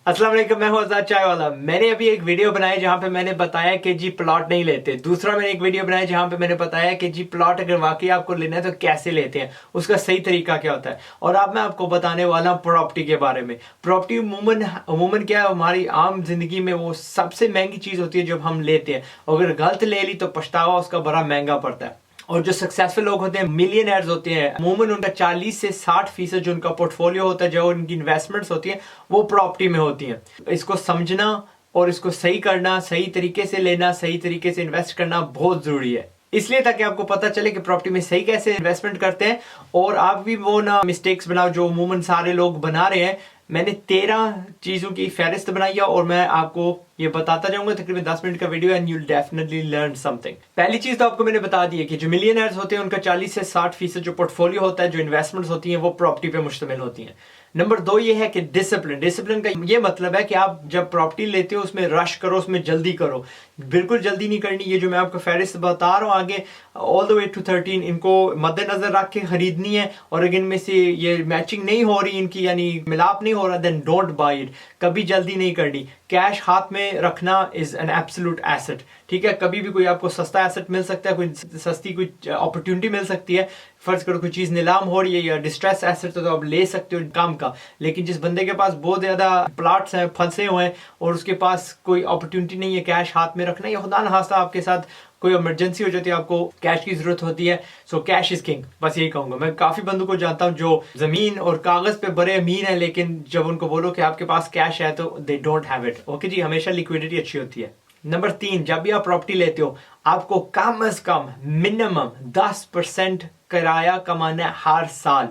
अस्सलाम वालेकुम, मैं हूं आजाद चाय वाला। मैंने अभी एक वीडियो बनाई जहां पे मैंने बताया कि जी प्लॉट नहीं लेते। दूसरा मैंने एक वीडियो बनाया जहां पे मैंने बताया कि जी प्लॉट अगर वाकई आपको लेना है तो कैसे लेते हैं, उसका सही तरीका क्या होता है। और अब मैं आपको बताने वाला हूं प्रॉपर्टी के बारे में। प्रॉपर्टी अमूमन क्या है, हमारी आम जिंदगी में वो सबसे महंगी चीज होती है जब हम लेते हैं। अगर गलत ले ली तो पछतावा उसका बड़ा महंगा पड़ता है। और जो सक्सेसफुल लोग होते हैं, मिलियनर्स होते हैं, अमूमन उनका 40 से 60% जो उनका पोर्टफोलियो होता है, जो उनकी इन्वेस्टमेंट्स होती हैं, वो प्रॉपर्टी में होती हैं। इसको समझना और इसको सही करना, सही तरीके से लेना, सही तरीके से इन्वेस्ट करना बहुत जरूरी है। इसलिए ताकि आपको पता चले कि प्रॉपर्टी में सही कैसे इन्वेस्टमेंट करते हैं और आप भी वो ना मिस्टेक्स बनाओ जो अमूमन सारे लोग बना रहे हैं। मैंने 13 चीजों की फहरिस्त बनाई है और मैं आपको ये बताता जाऊंगा। तकरीबन 10 मिनट का video and you will definitely learn something. पहली चीज तो आपको मैंने बता दी है कि जो मिलियनर्स होते हैं उनका 40 से 60% जो पोर्टफोलियो होता है, जो इन्वेस्टमेंट्स होती हैं, वो प्रॉपर्टी पे मुश्तमिल होती हैं। नंबर 2 ये है कि डिसिप्लिन का ये मतलब है कि आप जब प्रॉपर्टी लेते हो उसमें रश करो, उसमें जल्दी करो। बिल्कुल जल्दी नहीं करनी। ये जो मैं आपको फहरिस्त बता रहा हूँ आगे ऑल द वे टू 13, इनको मद्देनजर रख के खरीदनी है। और अगर इनमें से ये मैचिंग नहीं हो रही इनकी, यानी मिलाप नहीं हो रहा, देन डोंट बाय इट। कभी जल्दी नहीं करनी। कैश हाथ में रखना इज एन एब्सोल्यूट एसेट। ठीक है, कभी भी कोई आपको सस्ता एसेट मिल सकता है, कोई सस्ती कोई अपॉर्चुनिटी मिल सकती है। फर्ज करो कोई चीज नीलाम हो रही है या डिस्ट्रेस एसेट, तो आप ले सकते हो काम का। लेकिन जिस बंदे के पास बहुत ज्यादा प्लॉट्स हैं, फंसे हुए हैं, और उसके पास कोई अपॉर्चुनिटी नहीं है कैश हाथ में रखना, या खुदा न खास्ता आपके साथ कोई इमरजेंसी हो जाती है, आपको कैश की जरूरत होती है, सो कैश इज किंग। बस यही कहूंगा। मैं काफी बंदों को जानता हूं जो जमीन और कागज पे बड़े अमीर हैं, लेकिन जब उनको बोलो कि आपके पास कैश है तो they don't have it. Okay ji, हमेशा लिक्विडिटी अच्छी होती है। नंबर 3, जब भी आप प्रॉपर्टी लेते हो आपको कम से कम मिनिमम 10% किराया कमाना है हर साल।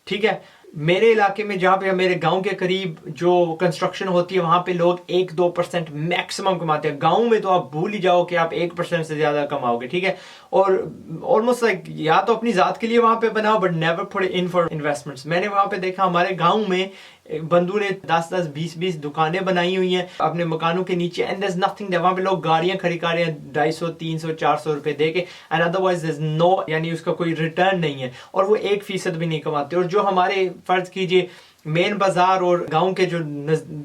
ठीक है, मेरे इलाके में जहां पे मेरे गांव के करीब जो कंस्ट्रक्शन होती है वहां पे लोग 1-2% मैक्सिमम कमाते हैं। गांव में तो आप भूल ही जाओ कि आप 1% से ज्यादा कमाओगे। ठीक है, और ऑलमोस्ट लाइक या तो अपनी जात के लिए वहां पे बनाओ, but never put in for investments. मैंने वहां पे देखा हमारे गांव में बंधु ने 10-10, 20-20 दुकानें बनाई हुई हैं अपने मकानों के नीचे, and there is nothing there. वहां पे लोग गाड़ियां खड़ी कर रहे हैं 250, 300, 400 रुपए दे के, and otherwise there is no, यानी उसका कोई रिटर्न नहीं है, और वो 1% भी नहीं कमाते। और जो हमारे फर्ज कीजिए मेन बाजार और गांव के जो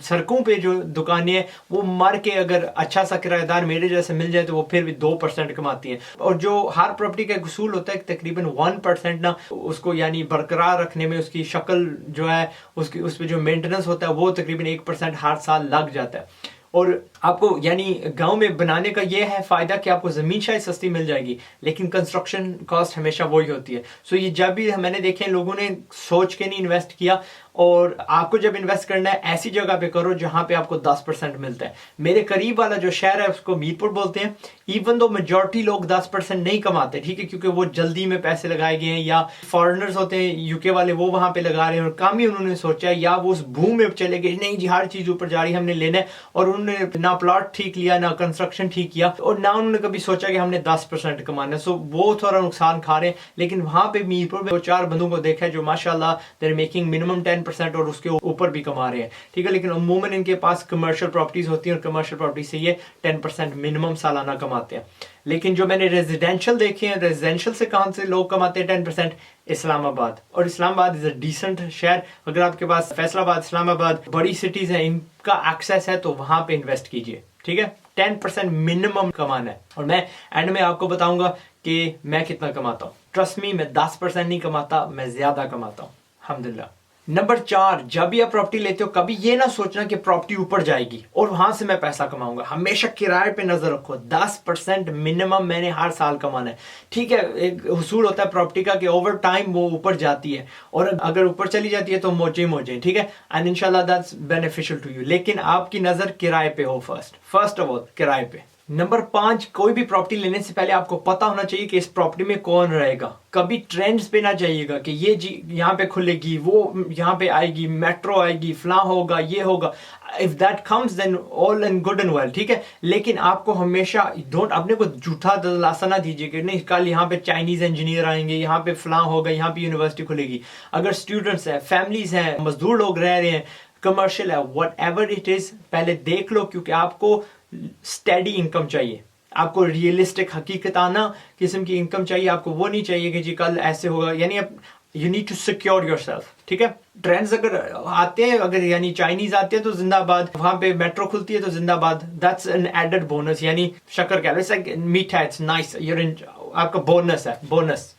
सड़कों पे जो दुकानें हैं, वो मर के अगर अच्छा सा किराएदार मेरे जैसे मिल जाए तो वो फिर भी 2% कमाती हैं। और जो हर प्रॉपर्टी का उसूल होता है तकरीबन 1% ना उसको यानी बरकरार रखने में, उसकी शक्ल जो है उसकी उस पर जो मेंटेनेंस होता है वो तकरीबन 1% हर साल लग जाता है। और आपको यानी गांव में बनाने का ये है फायदा कि आपको जमीन शायद सस्ती मिल जाएगी, लेकिन कंस्ट्रक्शन कॉस्ट हमेशा वही होती है। सो ये जब भी मैंने देखे लोगों ने सोच के नहीं इन्वेस्ट किया, और आपको जब इन्वेस्ट करना है ऐसी जगह पे करो जहां पे आपको 10% मिलता है। मेरे करीब वाला जो शहर है उसको मीरपुर बोलते हैं। इवन दो मेजॉरिटी लोग 10% नहीं कमाते, ठीक है, क्योंकि वो जल्दी में पैसे लगाए गए हैं, या फॉरेनर्स होते हैं यूके वाले, वो वहां पे लगा रहे हैं और काम ही उन्होंने सोचा है, या वो उस भूमि में चले गए नहीं जी हर चीज ऊपर जा रही है, हमने लेना है, और उन्होंने ना प्लॉट ठीक लिया, ना कंस्ट्रक्शन ठीक किया, और ना उन्होंने कभी सोचा कि हमने 10% कमाना है। सो वो थोड़ा नुकसान खा रहे हैं। लेकिन वहां पे मीरपुर में 4 बंदों को देखा है जो माशाल्लाह देयर मेकिंग मिनिमम 10% और उसके ऊपर भी कमा रहे हैं। ठीक है, लेकिन अमूमन इनके पास कमर्शियल प्रॉपर्टीज होती हैं और कमर्शियल प्रॉपर्टी से ये 10% मिनिमम सालाना कमाते हैं। लेकिन जो मैंने रेजिडेंशियल देखे हैं, रेजिडेंशियल से कहां से लोग कमाते हैं 10%? इस्लामाबाद। और इस्लामाबाद इज अ डिसेंट शहर। अगर आपके पास फैसलाबाद, इस्लामाबाद बड़ी सिटीज हैं, इनका एक्सेस है, तो वहां पे इन्वेस्ट कीजिए। ठीक है, 10% मिनिमम कमाना है। और मैं एंड में आपको बताऊंगा कि मैं कितना कमाता हूं। ट्रस्ट मी, मैं 10% नहीं कमाता, मैं ज्यादा कमाता हूं, अल्हम्दुलिल्लाह। नंबर 4, जब भी आप प्रॉपर्टी लेते हो कभी ये ना सोचना कि प्रॉपर्टी ऊपर जाएगी और वहां से मैं पैसा कमाऊंगा। हमेशा किराए पे नजर रखो। 10% मिनिमम मैंने हर साल कमाना है। ठीक है, एक उसूल होता है प्रॉपर्टी का कि ओवर टाइम वो ऊपर जाती है, और अगर ऊपर चली जाती है तो मौजे मौजे। ठीक है, एंड इंशाल्लाह दैट्स बेनिफिशियल टू यू। लेकिन आपकी नजर किराए पे हो, फर्स्ट ऑफ ऑल किराए पे। नंबर 5, कोई भी प्रॉपर्टी लेने से पहले आपको पता होना चाहिए कि इस प्रॉपर्टी में कौन रहेगा। कभी ट्रेंड्स पे ना जाइएगा कि ये जी यहाँ पे खुलेगी, वो यहाँ पे आएगी, मेट्रो आएगी, फला होगा, ये होगा। If that comes then all and good and well. ठीक है, लेकिन आपको हमेशा डोंट अपने को झूठा दिलासा ना दीजिए कि नहीं कल यहाँ पे चाइनीज इंजीनियर आएंगे, यहाँ पे फला होगा, यहाँ पे यूनिवर्सिटी खुलेगी। अगर स्टूडेंट्स है, फैमिलीज हैं, मजदूर लोग रह रहे हैं, कमर्शियल है, वट एवर इट इज, पहले देख लो, क्योंकि आपको स्टेडी इनकम चाहिए। आपको रियलिस्टिक हकीकताना किस्म की इनकम चाहिए। आपको वो नहीं चाहिए कि जी कल ऐसे होगा। यानी you need to secure yourself, ठीक है। ट्रेंड्स अगर आते हैं, अगर यानी चाइनीज आते हैं तो जिंदाबाद, वहां पे मेट्रो खुलती है तो जिंदाबाद, दैट्स एन एडेड बोनस, यानी शक्कर कह लो, इट्स लाइक मीठा, इट्स नाइस, आपका बोनस है, बोनस।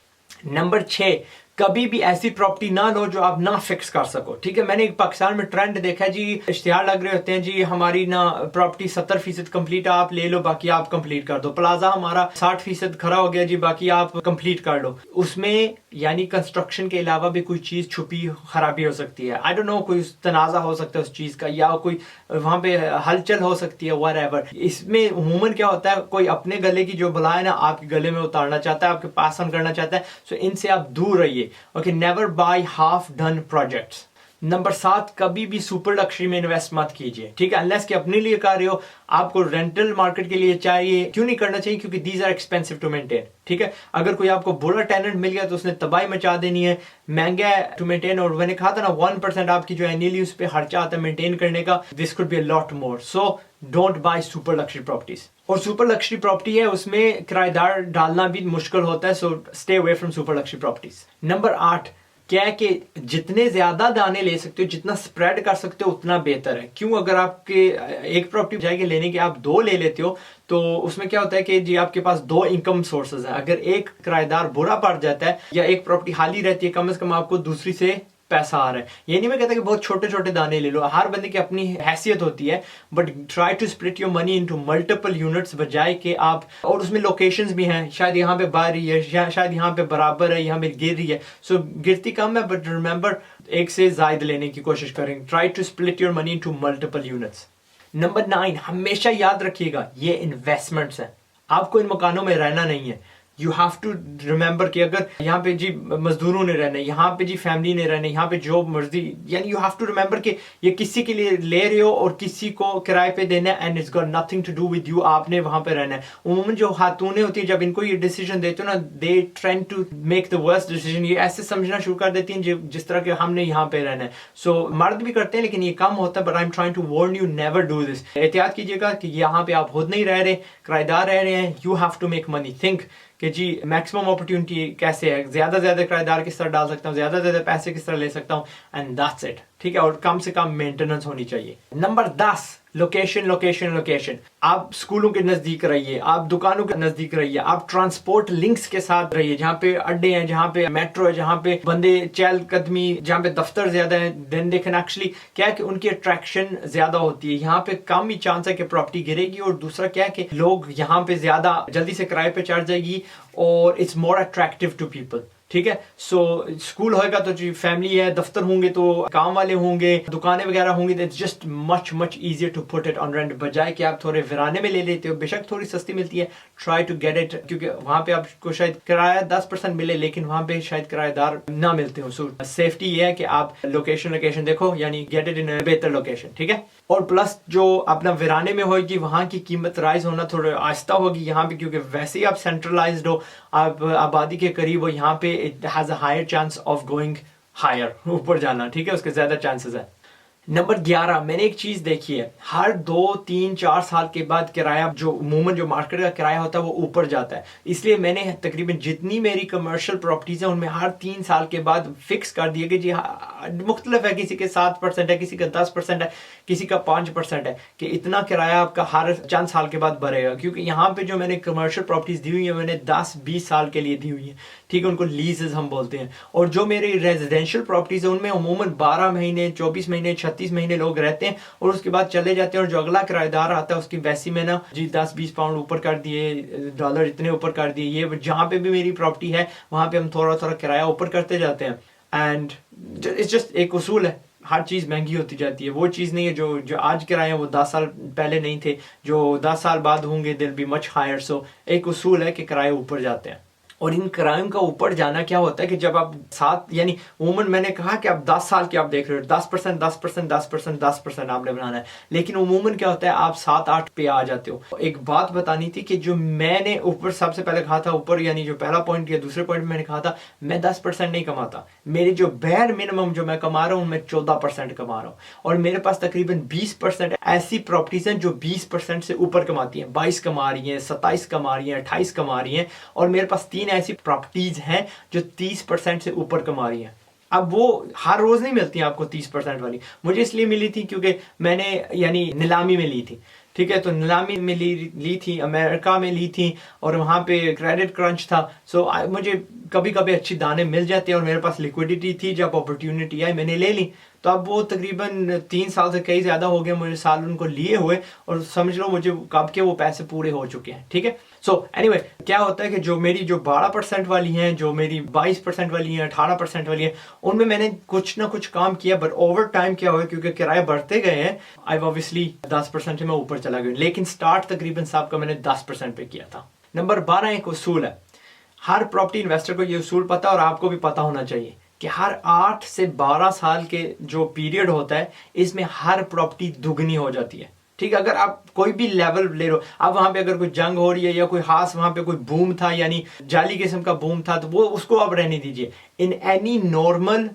नंबर 6, कभी भी ऐसी प्रॉपर्टी ना लो जो आप ना फिक्स कर सको, ठीक है। मैंने एक पाकिस्तान में ट्रेंड देखा है जी, इश्तिहार लग रहे होते हैं जी, हमारी ना प्रॉपर्टी 70% कंप्लीट है, आप ले लो, बाकी आप कंप्लीट कर दो। प्लाजा हमारा 60% खड़ा हो गया जी, बाकी आप कंप्लीट कर लो। उसमें यानी कंस्ट्रक्शन के अलावा भी कोई चीज छुपी खराबी हो सकती है, आई डोंट नो, कोई तनाजा हो सकता है उस चीज का, या कोई वहां पे हलचल हो सकती है, व्हाटएवर। इसमें उमूमन क्या होता है, कोई अपने गले की जो बला है ना आपके गले में उतारना चाहता है, आपके पास ऑन करना चाहता है, सो इनसे आप दूर रहिए। Okay, never by half done projects. Number 7, कभी भी सुपर लक्जरी में इन्वेस्ट मत कीजिए, ठीक है, अनलेस कि अपने लिए कर रहे हो, आपको रेंटल मार्केट के लिए चाहिए। क्यों नहीं करना चाहिए? क्योंकि these are expensive to maintain, ठीक है। अगर कोई आपको बुरा टेनेंट मिल गया तो उसने तबाही मचा देनी है, महंगा है टू मेंटेन। और मैंने कहा था ना 1% आपकी जो एनुअली उस पर खर्चा आता है मेंटेन करने का, this could be a lot more, so don't by super luxury properties. और सुपर लक्जरी प्रॉपर्टी है उसमें किराएदार डालना भी मुश्किल होता है, so stay away from super luxury properties. Number 8, क्या है कि जितने ज्यादा दाने ले सकते हो, जितना स्प्रेड कर सकते हो उतना बेहतर है। क्यों? अगर आपके एक प्रॉपर्टी जाएगी लेने के आप 2 ले लेते हो तो उसमें क्या होता है कि जी आपके पास 2 इनकम सोर्सेज है। अगर एक किराएदार बुरा पड़ जाता है या एक प्रॉपर्टी खाली रहती है, कम से कम आपको दूसरी से पैसा आ रहा है। ये नहीं मैं कहता कि बहुत छोटे छोटे दाने ले लो, हर बंदे की अपनी हैसियत होती है, but try to split your money into multiple units, बजाय कि आप, और उसमें लोकेशंस भी हैं, शायद यहाँ पे बाहर रही है, शायद यहाँ पे बराबर है, यहाँ पे गिर रही है, सो गिरती कम है, बट रिमेंबर एक से ज्यादा लेने की कोशिश करें। Try to split your money into multiple units. Number 9, हमेशा याद रखिएगा ये इन्वेस्टमेंट्स हैं, आपको इन मकानों में रहना नहीं है। यू हैव टू रिमेंबर कि अगर यहाँ पे जी मजदूरों ने रहना है, यहाँ पे जी फैमिली ने रहना है, यहाँ पे जो मर्जी, यानी यू हैव टू रिमेंबर कि ये किसी के लिए ले रहे हो और किसी को किराए पे देना है, and it's got nothing to do with you, आपने वहां पे रहना है। उमूमन जो खातूनें होती है जब इनको ये डिसीजन देते हो ना, they trying to make the worst decision, ये ऐसे समझना शुरू कर देती हैं जिस तरह के हमने यहाँ पे रहना है। सो मर्द भी करते हैं लेकिन ये कम होता है, but I am trying to warn you, never do this. एहतियात कीजिएगा कि यहाँ पे आप खुद नहीं रह रहे, किराएदार रह रहे हैं, you have to make money. Think कि जी मैक्सिमम अपॉर्चुनिटी कैसे है, ज्यादा ज्यादा किराएदार किस तरह डाल सकता हूँ, ज्यादा ज्यादा पैसे किस तरह ले सकता हूँ, एंड दैट्स इट, ठीक है। और कम से कम मेंटेनेंस होनी चाहिए। Number 10, location location location. आप स्कूलों के नजदीक रहिए, आप दुकानों के नजदीक रहिए, आप ट्रांसपोर्ट लिंक्स के साथ रहिए, जहाँ पे अड्डे हैं, जहाँ पे मेट्रो है, जहाँ पे बंदे चहलकदमी, जहाँ पे दफ्तर ज्यादा है, देन दे कैन एक्चुअली, क्या है कि उनकी अट्रैक्शन ज्यादा होती है। यहाँ पे कम ही चांस है कि प्रॉपर्टी गिरेगी, और दूसरा क्या है कि लोग यहाँ पे ज्यादा जल्दी से किराए पे चढ़ जाएगी, और it's more attractive to people, ठीक है। सो स्कूल होएगा तो जी फैमिली है, दफ्तर होंगे तो काम वाले होंगे, दुकानें वगैरह होंगी, it's just much much easier to put it on rent, बजाय कि आप थोड़े वीराने में ले लेते हो। बेशक थोड़ी सस्ती मिलती है, ट्राई टू गेट इट, क्योंकि वहां पे आपको शायद किराया 10% मिले, लेकिन वहां पे शायद किराएदार ना मिलते हो। सो सेफ्टी ये है कि आप लोकेशन देखो, यानी गेट इट इन बेहतर लोकेशन, ठीक है। और प्लस जो अपना वीराने में होगी वहां की कीमत राइज होना थोड़ा आहिस्ता होगी यहाँ पे, क्योंकि वैसे ही आप सेंट्रलाइज्ड हो, आप आबादी के करीब हो, यहाँ पे it has a higher chance of going higher, ऊपर जाना, ठीक है, उसके ज्यादा चांसेस है। नंबर 11, मैंने एक चीज देखी है, हर 2, 3, 4 साल के बाद किराया, जो अमूमन जो मार्केट का किराया होता है वो ऊपर जाता है। इसलिए मैंने तकरीबन जितनी मेरी कमर्शियल प्रॉपर्टीज है उनमें हर 3 साल के बाद फिक्स कर दिया कि जी मुख्तलिफ है, किसी के 7% है, किसी का 10% है, किसी का 5% है, कि इतना किराया आपका हर चंद साल के बाद बढ़ेगा। क्योंकि यहाँ पे जो मैंने कमर्शियल प्रॉपर्टीज दी हुई है मैंने 10-20 साल के लिए दी हुई है, ठीक है, उनको लीजेस हम बोलते हैं। और जो मेरी रेजिडेंशियल प्रॉपर्टीज है उनमें अमूमन 12 महीने, 24 महीने, 36 महीने लोग रहते हैं और उसके बाद चले जाते हैं, और जो अगला किराएदार आता है उसकी वैसी में ना जी 10-20 पाउंड ऊपर कर दिए, डॉलर इतने ऊपर कर दिए। ये जहां पे भी मेरी प्रॉपर्टी है वहां पे हम थोड़ा थोड़ा किराया ऊपर करते जाते हैं, एंड इट्स जस्ट एक उसूल है, हर चीज महंगी होती जाती है। वो चीज नहीं है जो आज किराए हैं वो 10 साल पहले नहीं थे, जो 10 साल बाद होंगे दिल बी मच हायर। सो एक उसूल है कि किराए ऊपर जाते हैं। और इन किरायों का ऊपर जाना क्या होता है कि जब आप 7, यानी उमूमन मैंने कहा कि आप 10 साल के आप देख रहे हो, 10% 10% 10% 10% आपने बनाना है, लेकिन उमूमन क्या होता है आप 7-8 पे आ जाते हो। एक बात बतानी थी कि जो मैंने ऊपर सबसे पहले कहा था, ऊपर यानी जो पहला पॉइंट या दूसरे पॉइंट में मैंने कहा था, मैं 10% नहीं कमाता, मेरी जो बेयर मिनिमम जो मैं कमा रहा हूँ मैं 14% कमा रहा हूँ। और मेरे पास तकरीबन 20% ऐसी प्रॉपर्टीज हैं जो 20% से ऊपर कमाती हैं, 22 कमा रही हैं, 27 कमा रही हैं, 28 कमा रही हैं, और मेरे पास 3 3 ऐसी प्रॉपर्टीज हैं जो 30% से ऊपर कमा रही हैं। अब वो हर रोज नहीं मिलती आपको 30% वाली, मुझे इसलिए मिली थी क्योंकि मैंने यानी नीलामी में ली थी, ठीक है। तो नीलामी में ली थी, अमेरिका में ली थी, और वहां पे क्रेडिट क्रंच था। सो मुझे कभी कभी अच्छी दाने मिल जाते हैं और मेरे पास लिक्विडिटी थी, जब अपॉर्चुनिटी आई मैंने ले ली। तो अब वो तकरीबन 3 साल से कई ज्यादा हो गए मुझे साल उनको लिए हुए, और समझ लो मुझे कब के वो पैसे पूरे हो चुके हैं, ठीक है। सो एनीवे क्या होता है कि जो मेरी जो 12% वाली हैं, जो मेरी 22% वाली हैं, 18% वाली हैं, उनमें मैंने कुछ ना कुछ काम किया, बट ओवर टाइम क्या हुआ क्योंकि किराए बढ़ते गए हैं, आई ऑब्वियसली 10% से मैं ऊपर चला गया, लेकिन स्टार्ट तकरीबन साहब का मैंने 10% पे किया था। नंबर 12 एक उसूल है, हर प्रॉपर्टी इन्वेस्टर को ये उसूल पता और आपको भी पता होना चाहिए कि हर 8 से 12 साल के जो पीरियड होता है, इसमें हर प्रॉपर्टी दुगनी हो जाती है, ठीक है। अगर आप कोई भी लेवल ले लो, अब वहां पे अगर कोई जंग हो रही है या कोई खास वहां पे कोई बूम था, यानी जाली किस्म का बूम था, तो वो उसको आप रहने दीजिए। In any normal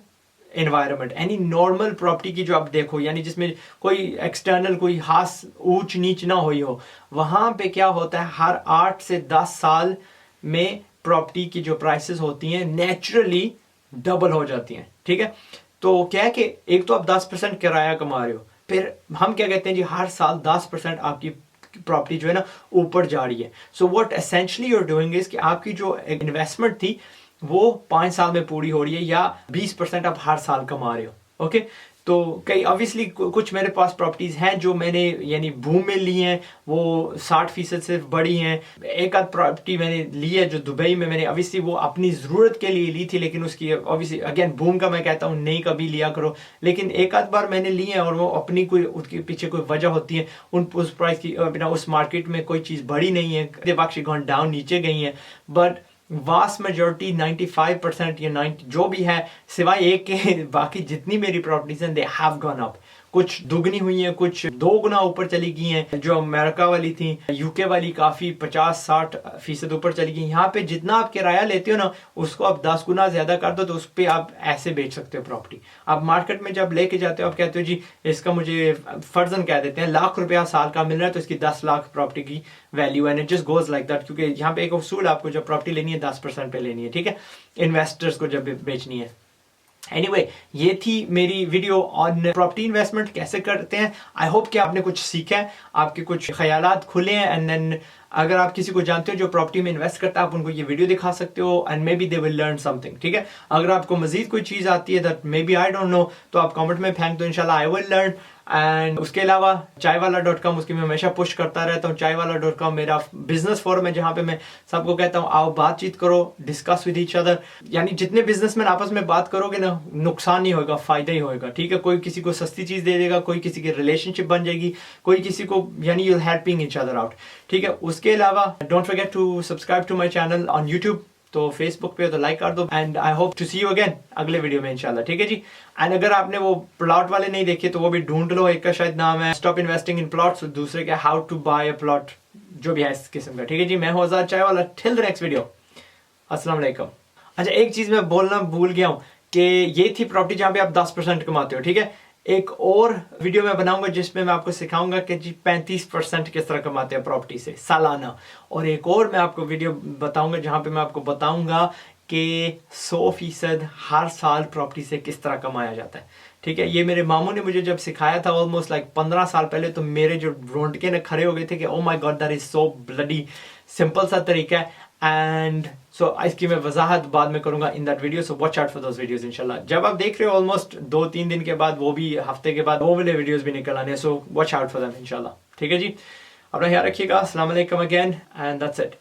environment, any normal property की जो आप देखो, यानी जिसमें कोई एक्सटर्नल कोई खास ऊंच नीच ना हुई हो, वहां पे क्या होता है हर 8 से 10 साल में प्रॉपर्टी की जो प्राइसेस होती हैं नेचुरली डबल हो जाती हैं, ठीक है। तो क्या है कि एक तो आप 10% किराया कमा रहे हो, फिर हम क्या कहते हैं जी हर साल 10% आपकी प्रॉपर्टी जो है ना ऊपर जा रही है। So what essentially you are doing is कि आपकी जो इन्वेस्टमेंट थी वो 5 साल में पूरी हो रही है, या 20% आप हर साल कमा रहे हो, ओके। तो कई ऑब्वियसली कुछ मेरे पास प्रॉपर्टीज हैं जो मैंने यानी बूम में ली हैं, वो 60% से बड़ी हैं। एक आध प्रॉपर्टी मैंने ली है जो दुबई में, मैंने ऑब्वियसली वो अपनी जरूरत के लिए ली थी, लेकिन उसकी ऑब्वियसली अगेन बूम का मैं कहता हूँ नहीं कभी लिया करो, लेकिन एक आध बार मैंने ली है और वो अपनी कोई उसके पीछे कोई वजह होती है, उस प्राइस की बिना उस मार्केट में कोई चीज बढ़ी नहीं है, बाकी गॉन डाउन नीचे गई है, बट वास्ट मेजोरिटी 95% या 90 जो भी है सिवाय एक के बाकी जितनी मेरी प्रॉपर्टीज हैं दे हैव गॉन अप। कुछ दुगनी हुई हैं, कुछ 2 गुना ऊपर चली गई हैं। जो अमेरिका वाली थी, यूके वाली काफी 50-60% ऊपर चली गई। यहाँ पे जितना आप किराया लेते हो ना, उसको आप 10 गुना ज्यादा कर दो तो उस पर आप ऐसे बेच सकते हो प्रॉपर्टी। आप मार्केट में जब लेके जाते हो आप कहते हो जी इसका मुझे फर्जन कह देते हैं ₹1,00,000 साल का मिल रहा है, तो इसकी 10 लाख प्रॉपर्टी की वैल्यू है, and it just goes like that. क्योंकि यहाँ पे एक उसूल आपको जब प्रॉपर्टी लेनी है 10% पे लेनी है, ठीक है, इन्वेस्टर्स को जब बेचनी है। एनीवे ये थी मेरी वीडियो ऑन प्रॉपर्टी इन्वेस्टमेंट कैसे करते हैं। आई होप कि आपने कुछ सीखा है, आपके कुछ ख्यालात खुले हैं, एंड देन अगर आप किसी को जानते हो जो प्रॉपर्टी में इन्वेस्ट करता है, आप उनको ये वीडियो दिखा सकते हो, and maybe they will learn something, ठीक है। अगर आपको मजीद कोई चीज आती है that maybe I don't know, तो आप कमेंट में फेंक दो, इंशाल्लाह आई विल लर्न। एंड उसके अलावा चायवाला.com उसकी मैं हमेशा पुश करता रहता हूँ। चायवाला.com मेरा बिजनेस फोरम है जहां पे मैं सबको कहता हूँ आओ बातचीत करो, डिस्कस विद ईच अदर, यानी जितने बिजनेसमैन आपस में बात करोगे ना नुकसान नहीं होगा, फायदा ही होगा, ठीक है। कोई किसी को सस्ती चीज दे देगा, कोई किसी की रिलेशनशिप बन जाएगी, कोई किसी को, यानी you helping each other out, ठीक है। उसके अलावा don't forget to subscribe to my channel on YouTube, तो फेसबुक पे हो तो लाइक कर दो, and I hope to see you again अगले वीडियो में इंशाल्लाह, ठीक है जी। एंड अगर आपने वो प्लॉट वाले नहीं देखे तो वो भी ढूंढ लो, एक का शायद नाम है स्टॉप इन्वेस्टिंग इन प्लॉट्स, दूसरे का how to buy a plot, जो भी है इस किस्म का, ठीक है जी। मैं हूं आजाद चायवाला, टिल द नेक्स्ट वीडियो, अस्सलाम वालेकुम। अच्छा एक चीज मैं बोलना भूल गया हूँ कि ये थी प्रॉपर्टी जहां पे आप 10% कमाते हो, ठीक है। एक और वीडियो मैं बनाऊंगा जिसमें मैं आपको सिखाऊंगा कि जी 35% किस तरह कमाते हैं प्रॉपर्टी से सालाना, और एक और मैं आपको वीडियो बताऊंगा जहां पे मैं आपको बताऊंगा कि 100% हर साल प्रॉपर्टी से किस तरह कमाया जाता है, ठीक है। ये मेरे मामू ने मुझे जब सिखाया था ऑलमोस्ट लाइक 15 साल पहले, तो मेरे जो रोंडके ने खड़े हो गए थे कि oh my God that is so bloody simple सा तरीका है। एंड सो इसकी मैं वजाहत बाद में करूंगा in that video, so watch out for those videos इंशाल्लाह। जब आप देख रहे हो ऑलमोस्ट 2-3 दिन के बाद, वो भी हफ्ते के बाद वो वाले वीडियोस भी निकल आने, so watch out for them इंशाल्लाह, ठीक है जी। अपना ख्याल रखिएगा, अस्सलाम वालेकुम अगेन, एंड दैट्स इट।